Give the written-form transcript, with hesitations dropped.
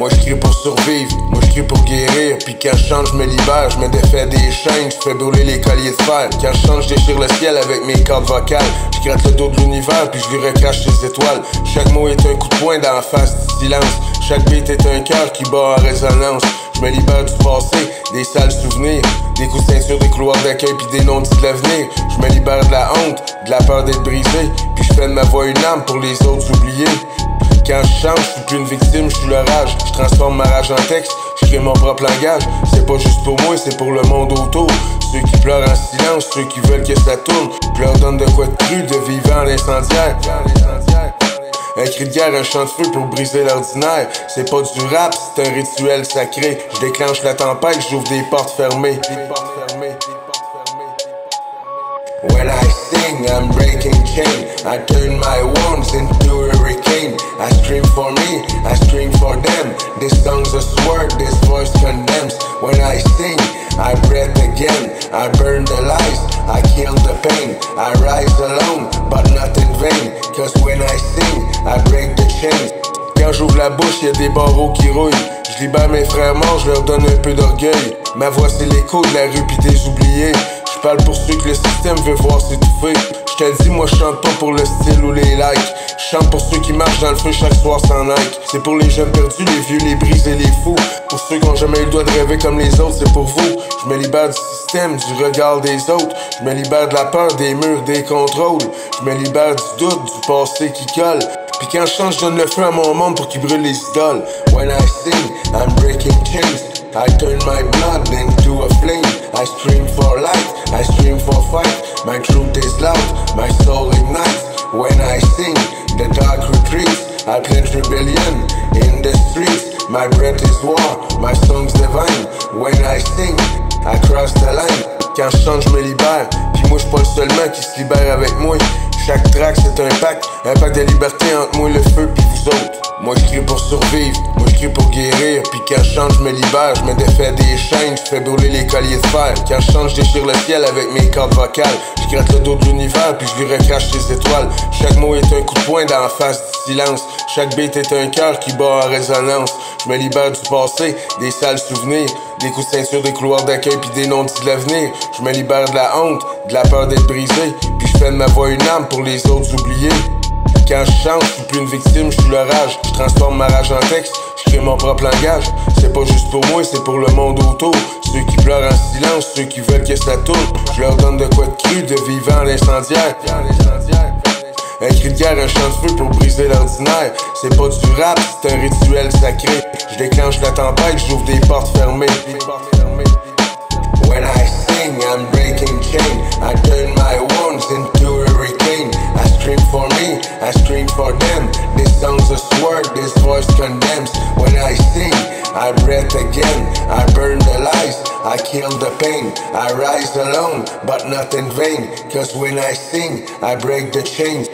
Moi j'crie pour survivre, moi j'crie pour guérir. Puis quand je chante, je me libère, je me défais des chaînes, je fais brûler les colliers de fer. Quand je chante, je déchire le ciel avec mes cordes vocales. Je gratte le dos de l'univers, puis je lui recrache les étoiles. Chaque mot est un coup de poing dans la face du silence. Chaque beat est un cœur qui bat en résonance. Je me libère du passé, des sales souvenirs, des coups de ceinture, des couloirs d'accueil puis des non-dits de l'avenir. Je me libère de la honte, de la peur d'être brisé, puis je fais de ma voix une arme pour les autres oubliés. Quand je chante, je suis plus une victime, je suis l'orage. Je transforme ma rage en texte, je crée mon propre langage. C'est pas juste pour moi, c'est pour le monde autour. Ceux qui pleurent en silence, ceux qui veulent que ça tourne. Je leur donne de quoi de cru, de vivant l'incendiaire. Un cri de guerre, un chant de feu pour briser l'ordinaire. C'est pas du rap, c'est un rituel sacré. Je déclenche la tempête, j'ouvre des portes fermées. When I sing, I'm breaking chain. I turn my wounds into a hurricane. I scream for me, I scream for them. This song's a sword, this voice condemns. When I sing, I breathe again. I burn the lies, I kill the pain. I rise alone, but not in vain. Cause when I sing, I break the chains. Quand j'ouvre la bouche, y'a des barreaux qui rouillent. Je libère mes frères morts, je leur donne un peu d'orgueil. Ma voix c'est l'écho de la rue pis des oubliés. Je parle pour ceux que le système veut voir s'étouffer. Je te dis, moi je chante pas pour le style ou les likes. Je chante pour ceux qui marchent dans le feu chaque soir sans Nike. C'est pour les jeunes perdus, les vieux, les brisés, les fous. Pour ceux qui ont jamais eu le droit de rêver comme les autres, c'est pour vous. Je me libère du système, du regard des autres. Je me libère de la peur, des murs, des contrôles. Je me libère du doute, du passé qui colle. Puis quand je chante, je donne le feu à mon monde pour qu'il brûle les idoles. When I sing, I'm breaking chains. I turn my blood into a flame. I scream for light, I scream for fight. My truth is loud, my soul ignites. When I sing, the dark retreats. I pledge rebellion in the streets. My breath is war, my song's divine. When I sing, I cross the line. Quand je chante, je me libère. Puis moi, je suis pas le seul man qui se libère avec moi. Chaque track c'est un pacte de liberté entre moi, le feu pis vous autres. Moi je crie pour survivre, moi je crie pour guérir. Puis quand je chante je me libère, je me défais des chaînes, je fais brûler les colliers de fer. Quand je chante je déchire le ciel avec mes cordes vocales. Je gratte le dos de l'univers puis je lui recrache les étoiles. Chaque mot est un coup de poing dans la face du silence. Chaque beat est un cœur qui bat en résonance. Je me libère du passé, des sales souvenirs, des coups de ceinture, des couloirs d'accueil puis des non-dits de l'avenir. Je me libère de la honte, de la peur d'être brisé, puis je fais de ma voix une arme pour les autres oubliés. Quand je chante, je suis plus une victime, je suis l'orage. Je transforme ma rage en texte, je crée mon propre langage. C'est pas juste pour moi, c'est pour le monde autour. Ceux qui pleurent en silence, ceux qui veulent que ça tourne. Je leur donne de quoi de cru, de vivant l'incendiaire. Un cri de guerre, un chant de feu pour briser l'ordinaire. C'est pas du rap, c'est un rituel sacré. Je déclenche la tempête, j'ouvre des portes fermées. When I sing, I'm breaking chain. I turn my wounds into a hurricane. I scream for me, I scream for them. This song's a sword, this voice condemns. When I sing, I breathe again. I burn the lies, I kill the pain. I rise alone, but not in vain. Cause when I sing, I break the chains.